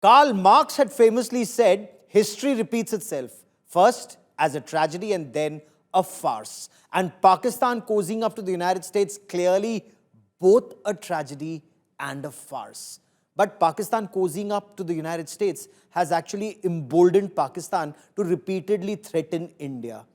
Karl Marx had famously said, history repeats itself, first as a tragedy and then a farce. And Pakistan cozying up to the United States, clearly both a tragedy and a farce. But Pakistan cozying up to the United States has actually emboldened Pakistan to repeatedly threaten India.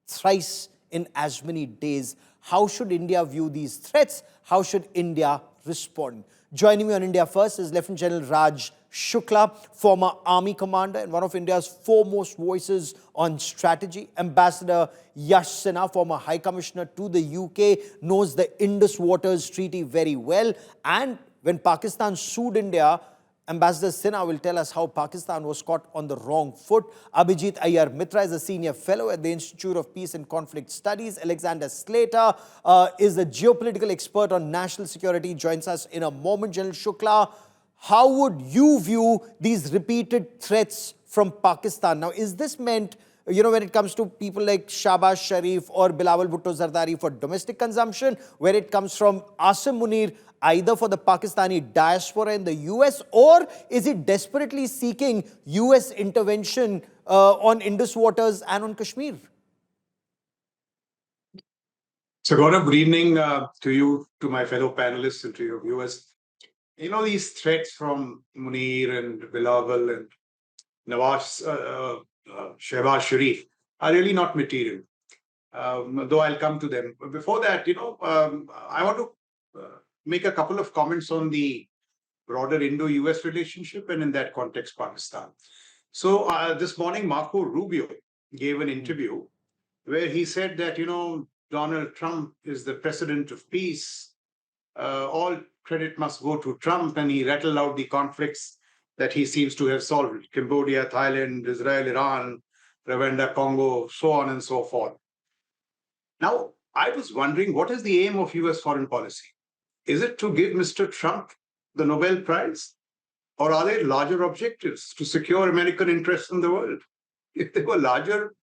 Thrice in as many days. How should India view these threats? How should India respond? Joining me on India First is Lieutenant General Raj Shukla, former army commander and one of India's foremost voices on strategy. Ambassador Yash Sinha, former High Commissioner to the UK, knows the Indus Waters Treaty very well. And when Pakistan sued India, Ambassador Sinha will tell us how Pakistan was caught on the wrong foot. Abhijit Iyer Mitra is a senior fellow at the Institute of Peace and Conflict Studies. Alexander Slater is a geopolitical expert on national security, joins us in a moment. General Shukla, how would you view these repeated threats from Pakistan? Now, is this meant, when it comes to people like Shahbaz Sharif or Bilawal Bhutto Zardari for domestic consumption, where it comes from Asim Munir, either for the Pakistani diaspora in the US, or is it desperately seeking US intervention on Indus Waters and on Kashmir? So, Gaurav, good evening to you, to my fellow panelists, and to your viewers. These threats from Munir and Bilawal and Shahbaz Sharif are really not material, though I'll come to them. But before that, I want to make a couple of comments on the broader Indo-US relationship and in that context, Pakistan. So this morning, Marco Rubio gave an interview where he said that, Donald Trump is the president of peace. All credit must go to Trump, and he rattled out the conflicts that he seems to have solved: Cambodia, Thailand, Israel, Iran, Rwanda, Congo, so on and so forth. Now, I was wondering, what is the aim of US foreign policy? Is it to give Mr. Trump the Nobel Prize? Or are there larger objectives to secure American interests in the world? If there were larger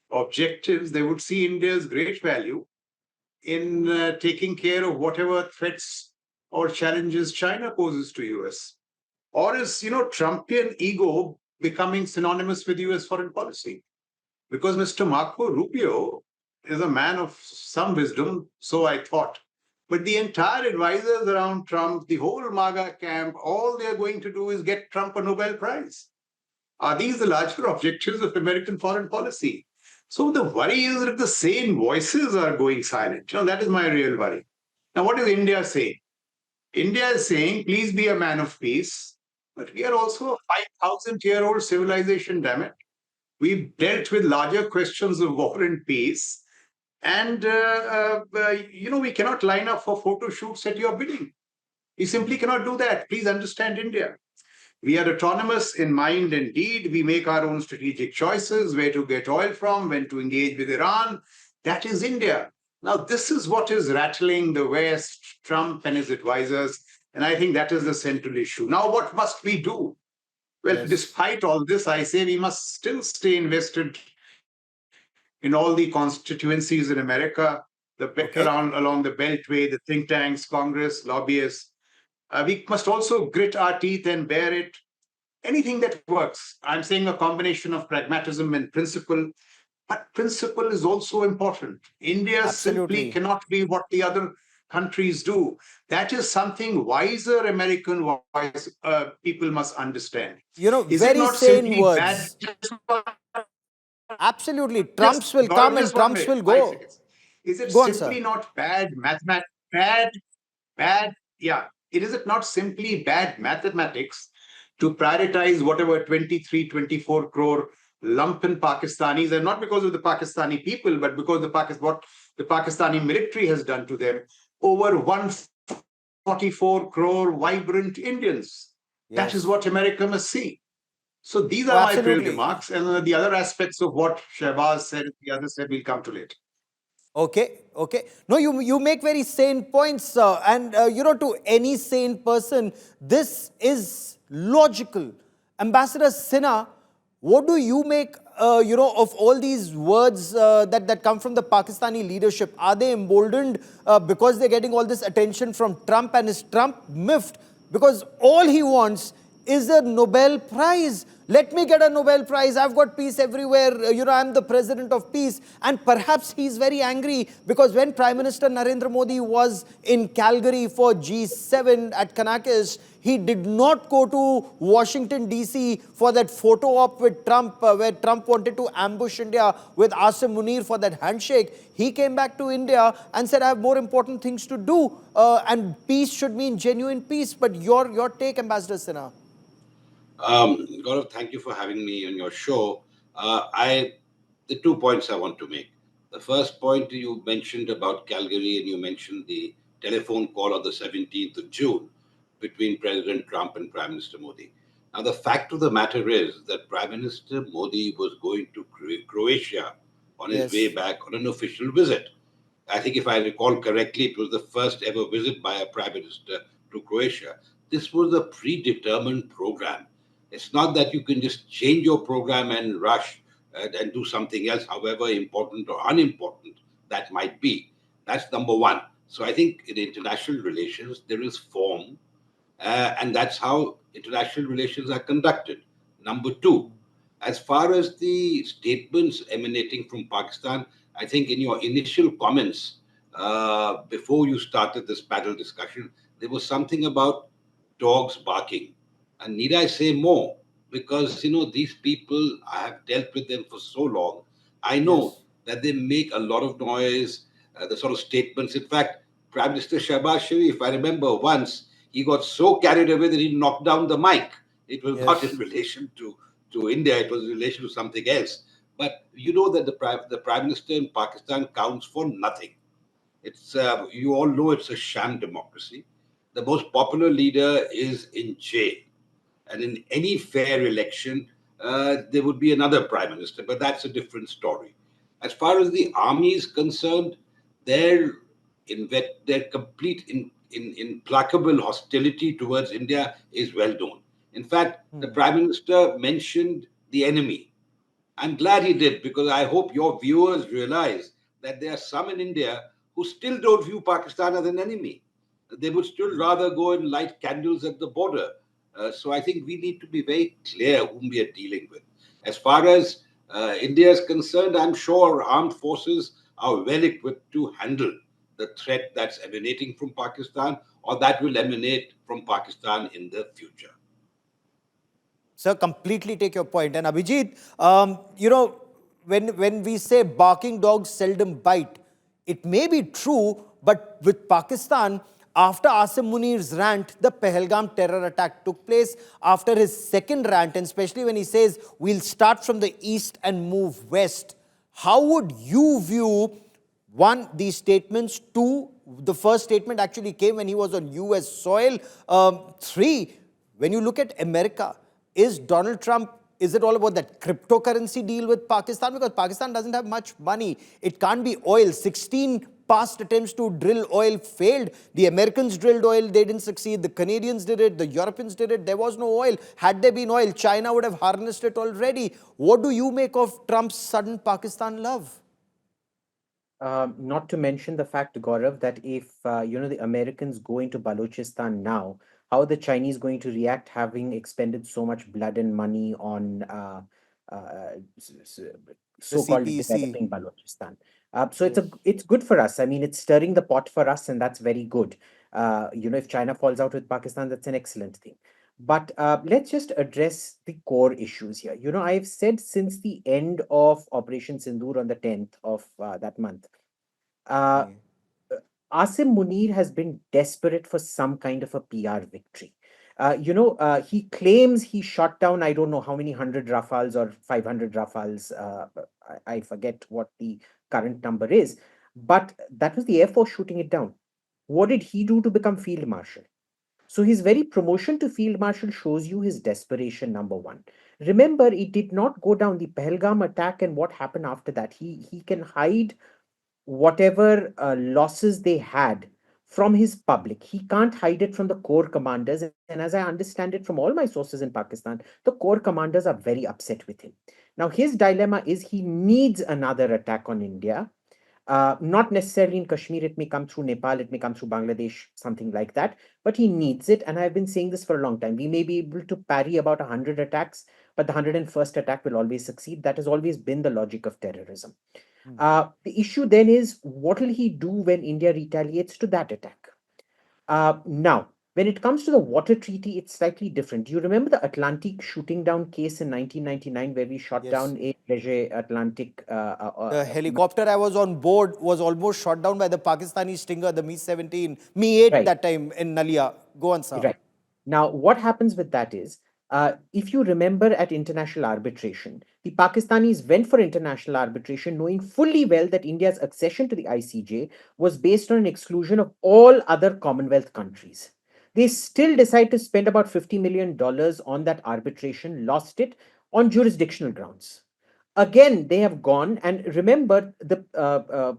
objectives, they would see India's great value in taking care of whatever threats or challenges China poses to US. Or is, Trumpian ego becoming synonymous with US foreign policy? Because Mr. Marco Rubio is a man of some wisdom, so I thought. But the entire advisors around Trump, the whole MAGA camp, all they're going to do is get Trump a Nobel Prize. Are these the larger objectives of American foreign policy? So the worry is that the sane voices are going silent. That is my real worry. Now, what is India saying? India is saying, please be a man of peace. But we are also a 5,000-year-old civilization, damn it. We've dealt with larger questions of war and peace. And, we cannot line up for photo shoots at your bidding. We simply cannot do that. Please understand India. We are autonomous in mind and deed. We make our own strategic choices, where to get oil from, when to engage with Iran. That is India. Now, this is what is rattling the West, Trump and his advisors. And I think that is the central issue. Now, what must we do? Well, yes, despite all this, I say we must still stay invested in all the constituencies in America, along the Beltway, the think tanks, Congress, lobbyists. We must also grit our teeth and bear it. Anything that works. I'm saying a combination of pragmatism and principle, but principle is also important. India simply cannot be what the other countries do. That is something wiser American people must understand. Is very sane words. Absolutely. Trumps will come and Trumps will go. Is it simply not bad mathematics? Is it not simply bad mathematics to prioritize whatever 23, 24 crore lumpen Pakistanis, and not because of the Pakistani people, but because what the Pakistani military has done to them, over 144 crore vibrant Indians? Yes. That is what America must see. So these are my failed remarks, and the other aspects of what Shahbaz said, the others said, we'll come to later. Okay. No, you make very sane points, and to any sane person, this is logical. Ambassador Sinha, what do you make, of all these words that come from the Pakistani leadership? Are they emboldened because they're getting all this attention from Trump, and is Trump miffed because all he wants is a Nobel Prize. Let me get a Nobel Prize. I've got peace everywhere. I'm the president of peace. And perhaps he's very angry because when Prime Minister Narendra Modi was in Calgary for G7 at Kanakis, he did not go to Washington, D.C. for that photo op with Trump, where Trump wanted to ambush India with Asim Munir for that handshake. He came back to India and said, I have more important things to do. And peace should mean genuine peace. But your take, Ambassador Sinha. Gaurav, thank you for having me on your show. I The 2 points I want to make. The first point you mentioned about Calgary, and you mentioned the telephone call on the 17th of June between President Trump and Prime Minister Modi. Now, the fact of the matter is that Prime Minister Modi was going to Croatia on his way Yes. back on an official visit. I think if I recall correctly, it was the first ever visit by a prime minister to Croatia. This was a predetermined program. It's not that you can just change your program and rush and do something else, however important or unimportant that might be. That's number one. So I think in international relations, there is form, and that's how international relations are conducted. Number two, as far as the statements emanating from Pakistan, I think in your initial comments before you started this panel discussion, there was something about dogs barking. And need I say more? Because these people, I have dealt with them for so long. I know Yes. that they make a lot of noise, the sort of statements. In fact, Prime Minister Shahbaz Sharif, I remember once he got so carried away that he knocked down the mic. It was not in Yes. relation to India; it was in relation to something else. But you know that the Prime Minister in Pakistan counts for nothing. It's You all know it's a sham democracy. The most popular leader is in jail, and in any fair election, there would be another prime minister, but that's a different story. As far as the army is concerned, their their complete implacable hostility towards India is well known. In fact, the Hmm. prime minister mentioned the enemy. I'm glad he did, because I hope your viewers realize that there are some in India who still don't view Pakistan as an enemy. They would still rather go and light candles at the border. So I think we need to be very clear whom we are dealing with. As far as India is concerned, I'm sure our armed forces are well equipped to handle the threat that's emanating from Pakistan, or that will emanate from Pakistan in the future. Sir, completely take your point. And Abhijit, when we say barking dogs seldom bite, it may be true, but with Pakistan, after Asim Munir's rant, the Pahalgam terror attack took place. After his second rant, and especially when he says, we'll start from the east and move west, how would you view one, these statements? Two, the first statement actually came when he was on US soil. Three, when you look at America, is Donald Trump, is it all about that cryptocurrency deal with Pakistan? Because Pakistan doesn't have much money. It can't be oil. 16 past attempts to drill oil failed. The Americans drilled oil, they didn't succeed. The Canadians did it, the Europeans did it. There was no oil. Had there been oil, China would have harnessed it already. What do you make of Trump's sudden Pakistan love? Not to mention the fact, Gaurav, that if the Americans go into Balochistan now, how are the Chinese going to react, having expended so much blood and money on The so-called CPEC. developing Balochistan? So Yes. it's good for us. I mean, it's stirring the pot for us, and that's very good. If China falls out with Pakistan, that's an excellent thing. But let's just address the core issues here. I've said since the end of Operation Sindoor on the 10th of that month, uh, Yes. Asim Munir has been desperate for some kind of a PR victory. He claims he shot down, I don't know how many 100 Rafales or 500 Rafales. I forget what the current number is, but that was the Air Force shooting it down. What did he do to become Field Marshal? So his very promotion to Field Marshal shows you his desperation, number one. Remember, it did not go down. The Pahalgam attack and what happened after that. He can hide whatever losses they had from his public. He can't hide it from the core commanders. And as I understand it from all my sources in Pakistan, the core commanders are very upset with him. Now, his dilemma is he needs another attack on India. Not necessarily in Kashmir, it may come through Nepal, it may come through Bangladesh, something like that. But he needs it, and I've been saying this for a long time. We may be able to parry about 100 attacks, but the 101st attack will always succeed. That has always been the logic of terrorism. The issue then is, what will he do when India retaliates to that attack? Now, when it comes to the water treaty, it's slightly different. Do you remember the Atlantic shooting down case in 1999 where we shot Yes. down a Leger Atlantic? The helicopter I was on board was almost shot down by the Pakistani Stinger, the Mi-17, Mi-8 Right. that time in Nalia. Go on, sir. Right. Now, what happens with that is, if you remember at international arbitration, the Pakistanis went for international arbitration knowing fully well that India's accession to the ICJ was based on an exclusion of all other Commonwealth countries. They still decided to spend about $50 million on that arbitration, lost it on jurisdictional grounds. Again, they have gone, and remember, the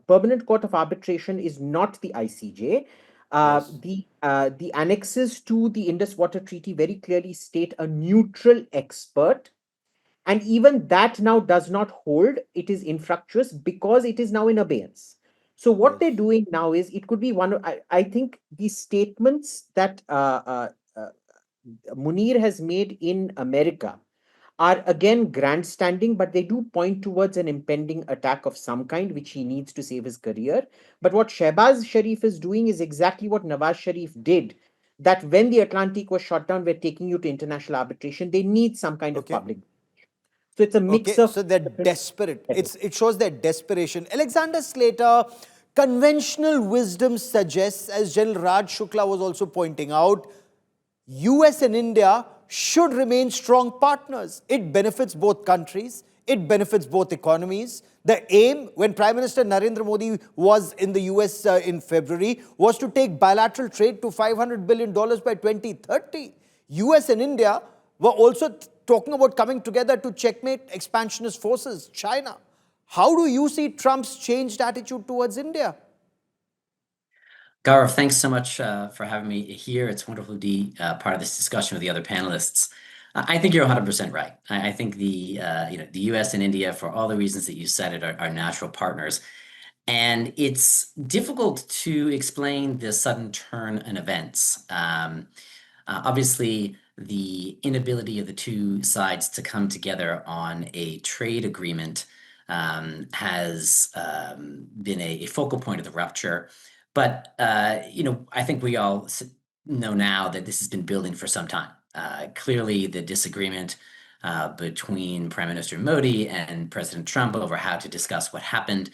Permanent Court of Arbitration is not the ICJ. Yes. The annexes to the Indus Water Treaty very clearly state a neutral expert, and even that now does not hold. It is infructuous because it is now in abeyance. So what Yes. they're doing now is, it could be one of, I think the statements that Munir has made in America are again grandstanding, but they do point towards an impending attack of some kind, which he needs to save his career. But what Shehbaz Sharif is doing is exactly what Nawaz Sharif did. That when the Atlantic was shot down, we're taking you to international arbitration. They need some kind of Okay. public. So it's a mix Okay, of. so they're desperate. It shows their desperation. Alexander Slater, conventional wisdom suggests, as General Raj Shukla was also pointing out, US and India should remain strong partners. It benefits both countries. It benefits both economies. The aim, when Prime Minister Narendra Modi was in the US in February, was to take bilateral trade to $500 billion by 2030. US and India were also talking about coming together to checkmate expansionist forces, China. How do you see Trump's changed attitude towards India? Gaurav, thanks so much for having me here. It's wonderful to be part of this discussion with the other panelists. I think you're 100% right. I think the U.S. and India, for all the reasons that you cited, are natural partners. And it's difficult to explain the sudden turn in events. Obviously, the inability of the two sides to come together on a trade agreement has been a focal point of the rupture. But I think we all know now that this has been building for some time. Clearly, the disagreement between Prime Minister Modi and President Trump over how to discuss what happened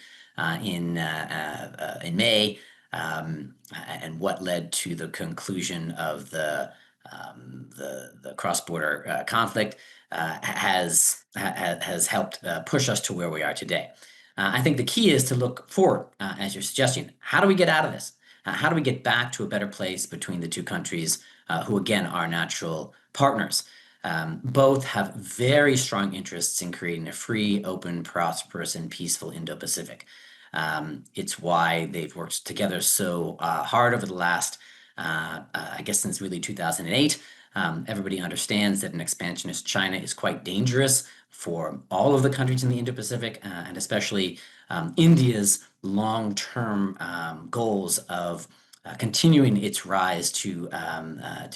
in May and what led to the conclusion of the cross-border conflict has helped push us to where we are today. I think the key is to look forward, as you're suggesting. How do we get out of this? How do we get back to a better place between the two countries, who again are natural partners? Both have very strong interests in creating a free, open, prosperous, and peaceful Indo-Pacific. It's why they've worked together so hard over the last, I guess, since really 2008. Everybody understands that an expansionist China is quite dangerous for all of the countries in the Indo-Pacific, and especially India's long-term goals of continuing its rise to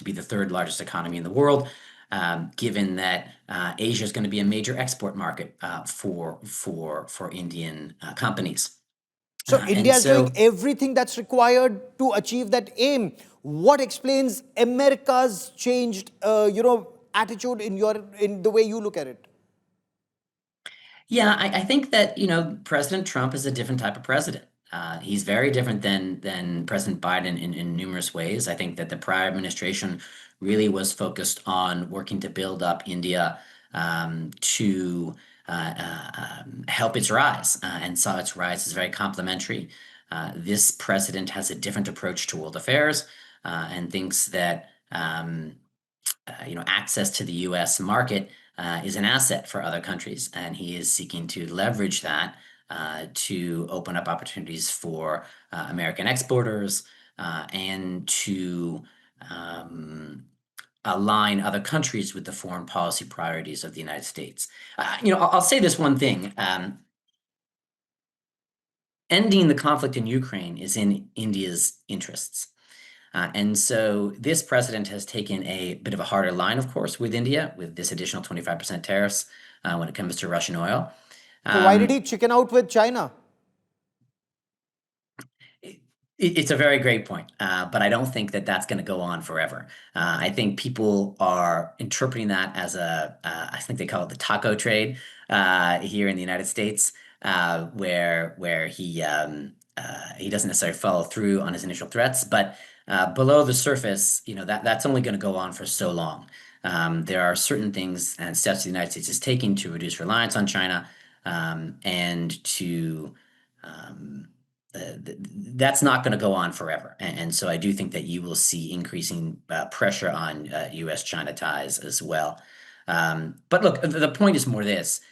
be the third largest economy in the world. Given that Asia is going to be a major export market for Indian companies. So India is doing so everything that's required to achieve that aim. What explains America's changed, attitude in the way you look at it? Yeah, I think that, President Trump is a different type of president. He's very different than President Biden in numerous ways. I think that the prior administration really was focused on working to build up India to help its rise, and saw its rise as very complementary. This president has a different approach to world affairs, and thinks that access to the U.S. market is an asset for other countries, and he is seeking to leverage that to open up opportunities for American exporters and to align other countries with the foreign policy priorities of the United States. I'll say this one thing. ending the conflict in Ukraine is in India's interests. And so this president has taken a bit of a harder line, of course, with India, with this additional 25% tariffs when it comes to Russian oil. So why did he chicken out with China? It's a very great point, but I don't think that that's going to go on forever. I think people are interpreting that as I think they call it the taco trade here in the United States, where he doesn't necessarily follow through on his initial threats, but below the surface, that's only going to go on for so long. There are certain things and steps the United States is taking to reduce reliance on China and to that's not going to go on forever. And so I do think that you will see increasing pressure on U.S.-China ties as well. But look, the point is more this.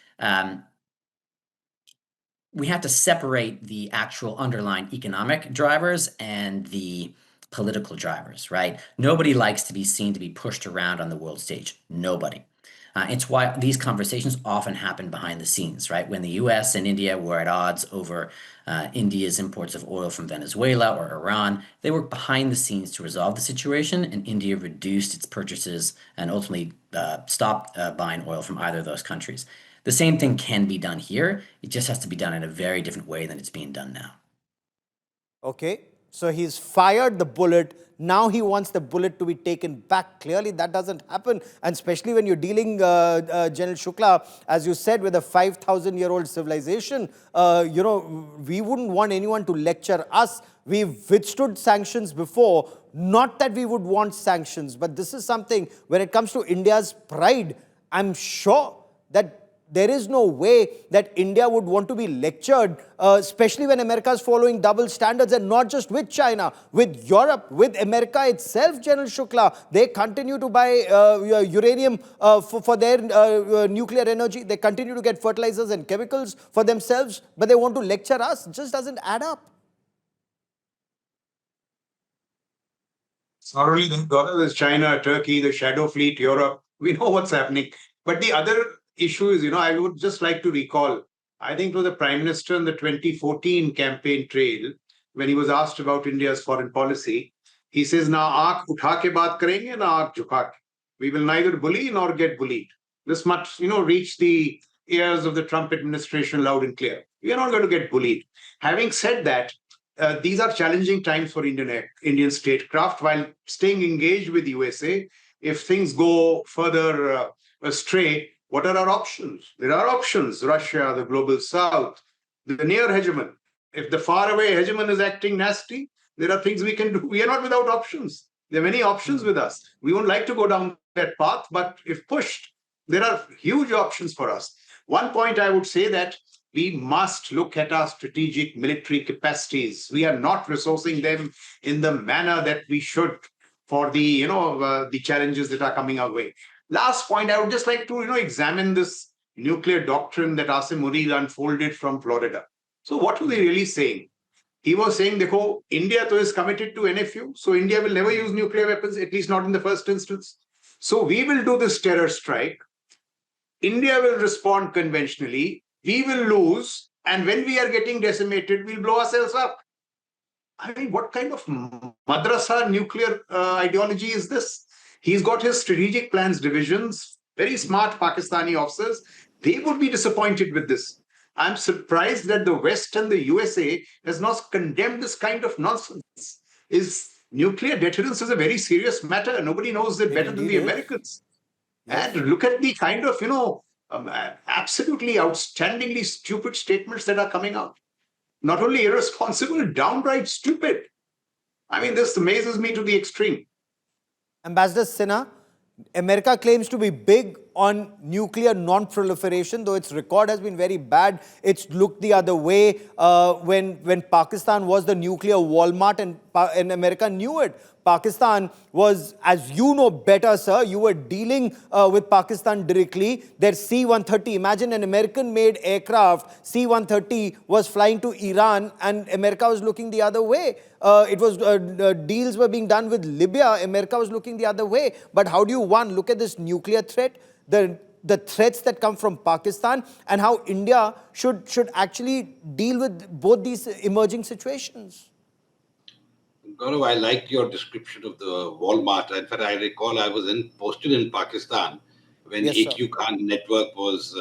We have to separate the actual underlying economic drivers and the political drivers, right? Nobody likes to be seen to be pushed around on the world stage. Nobody. It's why these conversations often happen behind the scenes, right? When the US and India were at odds over India's imports of oil from Venezuela or Iran, they worked behind the scenes to resolve the situation, and India reduced its purchases and ultimately stopped buying oil from either of those countries. The same thing can be done here. It just has to be done in a very different way than it's being done now. Okay, so he's fired the bullet. Now he wants the bullet to be taken back. Clearly, that doesn't happen. And especially when you're dealing, General Shukla, as you said, with a 5,000-year-old civilization, we wouldn't want anyone to lecture us. We've withstood sanctions before. Not that we would want sanctions, but this is something, when it comes to India's pride, I'm sure that there is no way that India would want to be lectured, especially when America is following double standards, and not just with China, with Europe, with America itself, General Shukla. They continue to buy uranium for their nuclear energy. They continue to get fertilizers and chemicals for themselves, but they want to lecture us. It just doesn't add up. It's not only there's China, Turkey, the shadow fleet, Europe. We know what's happening. But the other issue is, I would just like to recall, I think it was the Prime Minister in the 2014 campaign trail, when he was asked about India's foreign policy, he says, na aankh utha ke baat karenge, na aankh jhuka ke. We will neither bully nor get bullied. This much, reach the ears of the Trump administration loud and clear. We are not going to get bullied. Having said that, these are challenging times for Indian statecraft. While staying engaged with USA, if things go further astray, what are our options? There are options. Russia, the global south, the near hegemon. If the faraway hegemon is acting nasty, there are things we can do. We are not without options. There are many options with us. We won't like to go down that path, but if pushed, there are huge options for us. One point I would say that we must look at our strategic military capacities. We are not resourcing them in the manner that we should for the, the challenges that are coming our way. Last point, I would just like to, examine this nuclear doctrine that Asim Munir unfolded from Florida. So what was he really saying? He was saying, dekho, India is committed to NFU, so India will never use nuclear weapons, at least not in the first instance. So we will do this terror strike. India will respond conventionally. We will lose. And when we are getting decimated, we'll blow ourselves up. I mean, what kind of madrasa nuclear ideology is this? He's got his strategic plans divisions, very smart Pakistani officers. They would be disappointed with this. I'm surprised that the West and the USA has not condemned this kind of nonsense. Nuclear deterrence is a very serious matter. Nobody knows it better than the Americans. Yes. And look at the kind of, absolutely outstandingly stupid statements that are coming out. Not only irresponsible, downright stupid. I mean, this amazes me to the extreme. Ambassador Sinha, America claims to be big on nuclear non-proliferation, though its record has been very bad. It's looked the other way when Pakistan was the nuclear Walmart, and America knew it. Pakistan was, as you know better, sir, you were dealing with Pakistan directly. Their C-130, imagine an American-made aircraft, C-130 was flying to Iran and America was looking the other way. Deals were being done with Libya, America was looking the other way. But how do you, one, look at this nuclear threat? The the threats that come from Pakistan and how India should actually deal with both these emerging situations? Gaurav, I liked your description of the Walmart. In fact, I recall I was posted in Pakistan when Yes, sir. AQ Khan network was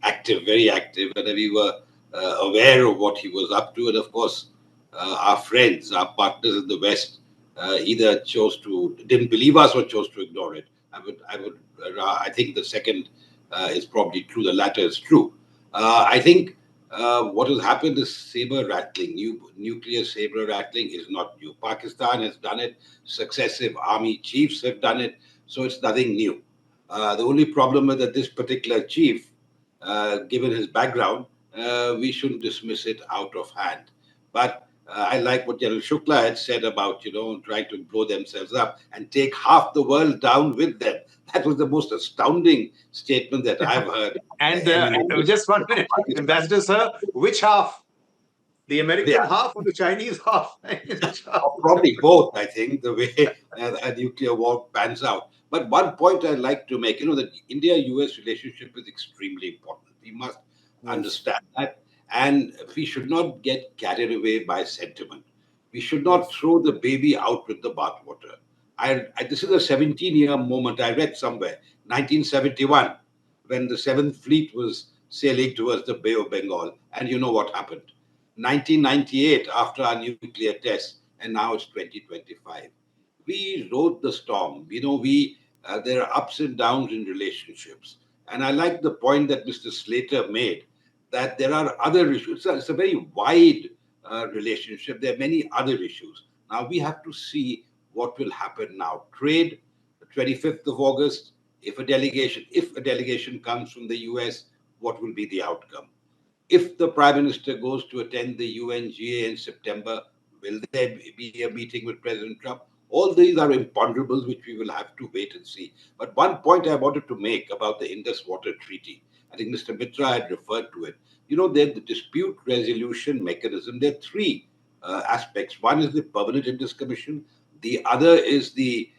active, very active, and we were aware of what he was up to. And of course, our friends, our partners in the West, either didn't believe us or chose to ignore it. I think the second is probably true. The latter is true. I think what has happened is sabre-rattling. Nuclear sabre-rattling is not new. Pakistan has done it. Successive army chiefs have done it. So it's nothing new. The only problem is that this particular chief, given his background, we shouldn't dismiss it out of hand. But I like what General Shukla had said about, trying to blow themselves up and take half the world down with them. That was the most astounding statement that I've heard. And emanating just 1 minute, from Pakistan. Ambassador Sir, which half? The American Yeah. half or the Chinese half? Or probably both, I think, the way a nuclear war pans out. But one point I'd like to make, the India-US relationship is extremely important. We must understand that. And we should not get carried away by sentiment. We should not throw the baby out with the bathwater. This is a 17-year moment. I read somewhere, 1971, when the Seventh Fleet was sailing towards the Bay of Bengal. And you know what happened. 1998, after our nuclear test, and now it's 2025. We rode the storm. There are ups and downs in relationships. And I like the point that Mr. Slater made, that there are other issues. It's a very wide relationship. There are many other issues. Now we have to see what will happen now. Trade, the 25th of August, if a delegation comes from the US, what will be the outcome? If the Prime Minister goes to attend the UNGA in September, will there be a meeting with President Trump? All these are imponderables which we will have to wait and see. But one point I wanted to make about the Indus Waters Treaty, I think Mr. Mitra had referred to it. There's the dispute resolution mechanism. There are three aspects. One is the Permanent Indus Commission. The other is the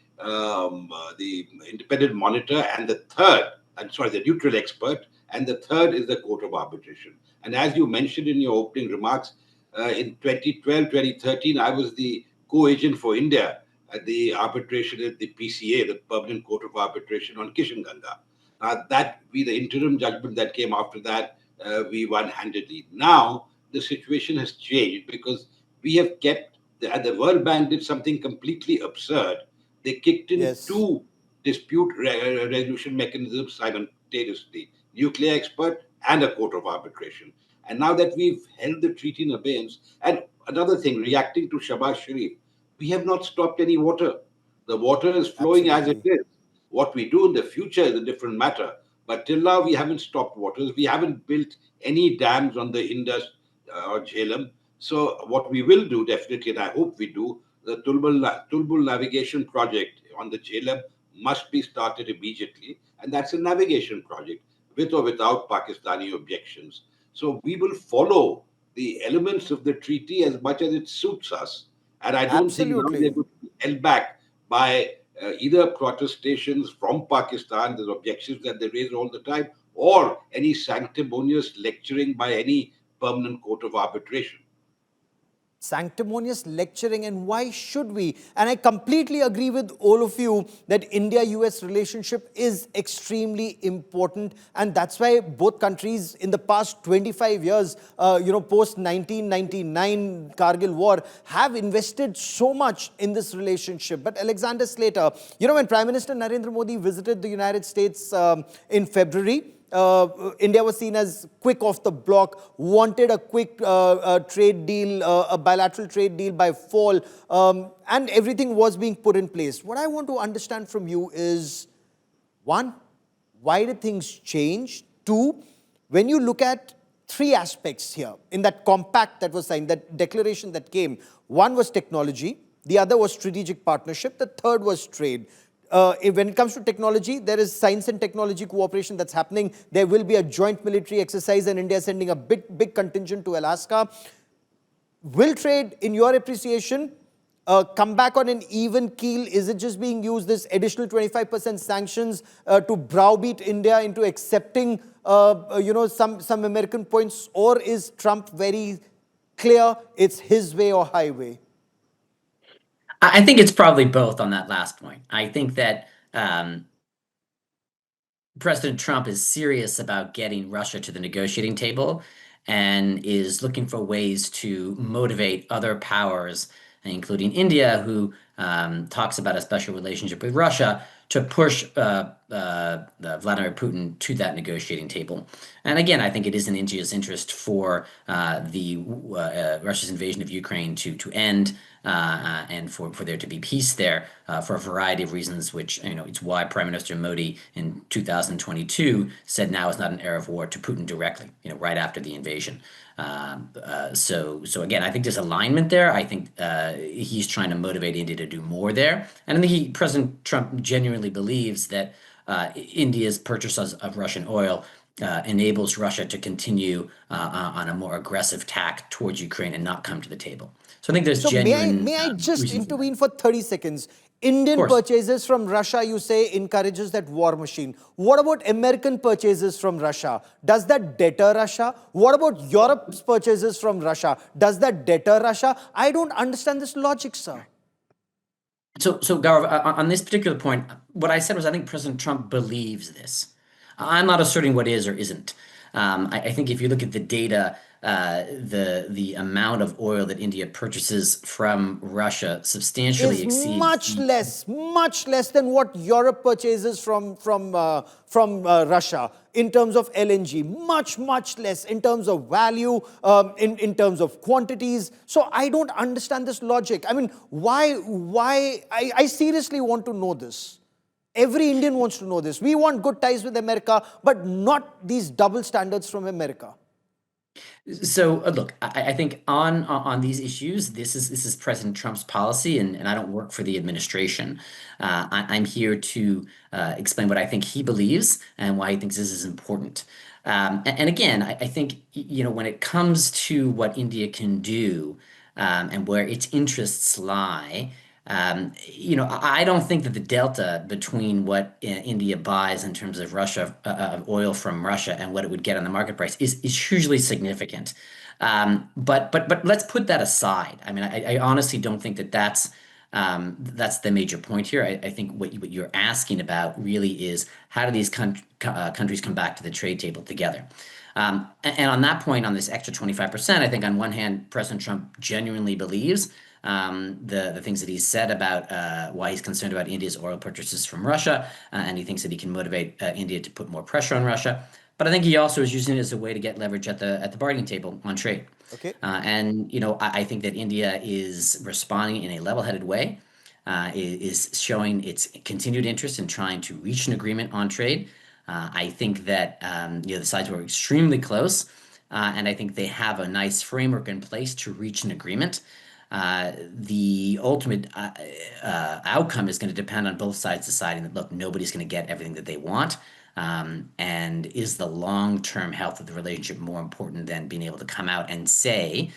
independent monitor, and the neutral expert, and the third is the Court of Arbitration. And as you mentioned in your opening remarks, in 2012, 2013, I was the co-agent for India at the arbitration at the PCA, the Permanent Court of Arbitration on Kishanganga. The interim judgment that came after that, we won handedly. Now, the situation has changed because we have kept, the World Bank did something completely absurd. They kicked in two dispute resolution mechanisms simultaneously, nuclear expert and a court of arbitration. And now that we've held the treaty in abeyance, and another thing, reacting to Shahbaz Sharif, we have not stopped any water. The water is flowing as it is. What we do in the future is a different matter. But till now, we haven't stopped waters. We haven't built any dams on the Indus or Jhelum. So what we will do, definitely, and I hope we do, the Tulbul navigation project on the Jhelum must be started immediately. And that's a navigation project, with or without Pakistani objections. So we will follow the elements of the treaty as much as it suits us. And I don't think now they're going to be held back by either protestations from Pakistan, the objections that they raise all the time, or any sanctimonious lecturing by any permanent court of arbitration. Sanctimonious lecturing, and why should we? And I completely agree with all of you that India-US relationship is extremely important, and that's why both countries in the past 25 years, post 1999 Kargil war, have invested so much in this relationship. But Alexander Slater, when Prime Minister Narendra Modi visited the United States in February, India was seen as quick off the block, wanted a quick trade deal, a bilateral trade deal by fall, and everything was being put in place. What I want to understand from you is, one, why did things change? Two, when you look at three aspects here in that compact that was signed, that declaration that came, one was technology, the other was strategic partnership, the third was trade. When it comes to technology, there is science and technology cooperation that's happening. There will be a joint military exercise, and India is sending a big contingent to Alaska. Will trade, in your appreciation, come back on an even keel? Is it just being used, this additional 25% sanctions, to browbeat India into accepting, some American points? Or is Trump very clear it's his way or highway? I think it's probably both on that last point. I think that President Trump is serious about getting Russia to the negotiating table and is looking for ways to motivate other powers, including India, who talks about a special relationship with Russia, to push Vladimir Putin to that negotiating table. And again, I think it is in India's interest for Russia's invasion of Ukraine to end, and for there to be peace there, for a variety of reasons, which, it's why Prime Minister Modi in 2022 said now is not an era of war to Putin directly, right after the invasion. So again, I think there's alignment there. I think he's trying to motivate India to do more there. And I think President Trump genuinely believes that India's purchase of Russian oil enables Russia to continue on a more aggressive tack towards Ukraine and not come to the table. So I think there's So genuine may I just reason for that. intervene for 30 seconds? Indian course. purchases from Russia, you say, encourages that war machine. What about American purchases from Russia? Does that deter Russia? What about Europe's purchases from Russia? Does that deter Russia? I don't understand this logic, sir. So Gaurav, on this particular point, what I said was I think President Trump believes this. I'm not asserting what is or isn't. I think if you look at the data, the amount of oil that India purchases from Russia substantially Is exceeds much less than what Europe purchases from Russia in terms of LNG. Much less in terms of value, in terms of quantities. So I don't understand this logic. I mean, why? I seriously want to know this. Every Indian wants to know this. We want good ties with America, but not these double standards from America. So look, I think on these issues, this is President Trump's policy, and I don't work for the administration. I'm here to explain what I think he believes and why he thinks this is important. And again, I think when it comes to what India can do, and where its interests lie. I don't think that the delta between what India buys in terms of of oil from Russia and what it would get on the market price is hugely significant. But let's put that aside. I mean, I honestly don't think that that's the major point here. I think what you're asking about really is how do these countries come back to the trade table together? And on that point, on this extra 25%, I think on one hand, President Trump genuinely believes the things that he's said about why he's concerned about India's oil purchases from Russia, and he thinks that he can motivate India to put more pressure on Russia. But I think he also is using it as a way to get leverage at the bargaining table on trade. Okay. And I think that India is responding in a level-headed way, is showing its continued interest in trying to reach an agreement on trade. I think that the sides were extremely close, and I think they have a nice framework in place to reach an agreement. The ultimate outcome is going to depend on both sides deciding that, look, nobody's going to get everything that they want. And is the long-term health of the relationship more important than being able to come out and say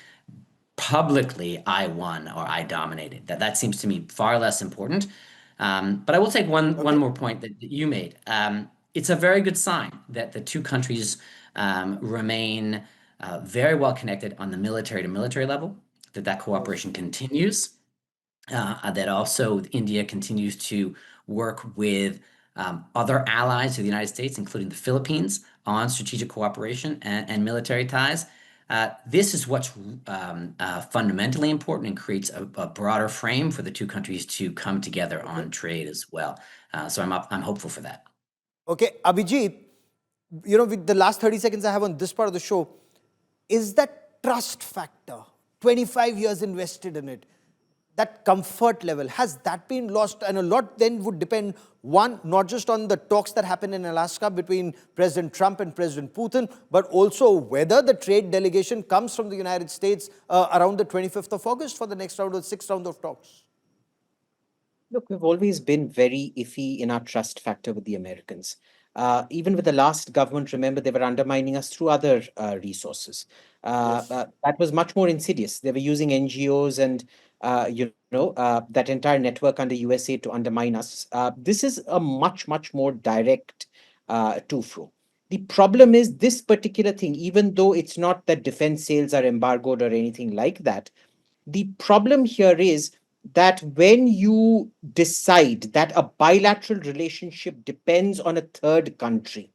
publicly, I won or I dominated? That seems to me far less important. But I will take one more point that you made. It's a very good sign that the two countries remain very well connected on the military to military level, that cooperation continues, that also India continues to work with other allies of the United States, including the Philippines, on strategic cooperation and military ties. This is what's fundamentally important and creates a broader frame for the two countries to come together on trade as well. So I'm hopeful for that. Okay, Abhijit, with the last 30 seconds I have on this part of the show, is that trust factor, 25 years invested in it, that comfort level, has that been lost? And a lot then would depend, one, not just on the talks that happen in Alaska between President Trump and President Putin, but also whether the trade delegation comes from the United States around the 25th of August for the next round or sixth round of talks. Look, we've always been very iffy in our trust factor with the Americans. Even with the last government, remember, they were undermining us through other resources. Yes. That was much more insidious. They were using NGOs and that entire network under USA to undermine us. This is a much, much more direct to-fro. The problem is this particular thing, even though it's not that defense sales are embargoed or anything like that, the problem here is that when you decide that a bilateral relationship depends on a third country,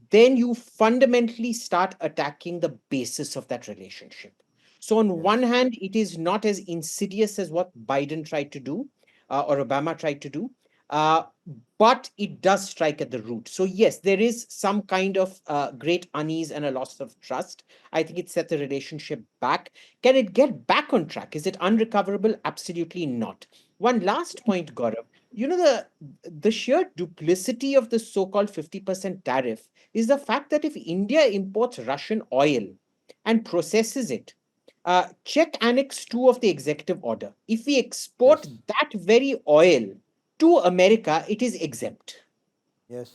then you fundamentally start attacking the basis of that relationship. So, on one hand, it is not as insidious as what Biden tried to do or Obama tried to do, uh, but it does strike at the root. So, yes, there is some kind of great unease and a loss of trust. I think it set the relationship back. Can it get back on track? Is it unrecoverable? Absolutely not. One last point, Gaurav. The sheer duplicity of the so-called 50% tariff is the fact that if India imports Russian oil and processes it, check Annex 2 of the executive order. If we export Yes. that very oil to America, it is exempt. Yes.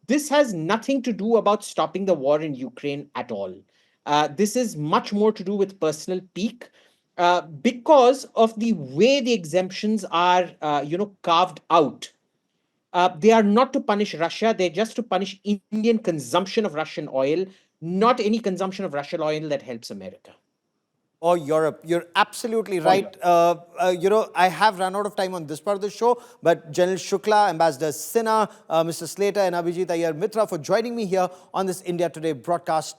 This has nothing to do about stopping the war in Ukraine at all. This is much more to do with personal pique because of the way the exemptions are, carved out. They are not to punish Russia. They're just to punish Indian consumption of Russian oil, not any consumption of Russian oil that helps America. Or Europe. You're absolutely Or right. I have run out of time on this part of the show, but General Shukla, Ambassador Sinha, Mr. Slater, and Abhijit Iyer Mitra for joining me here on this India Today broadcast.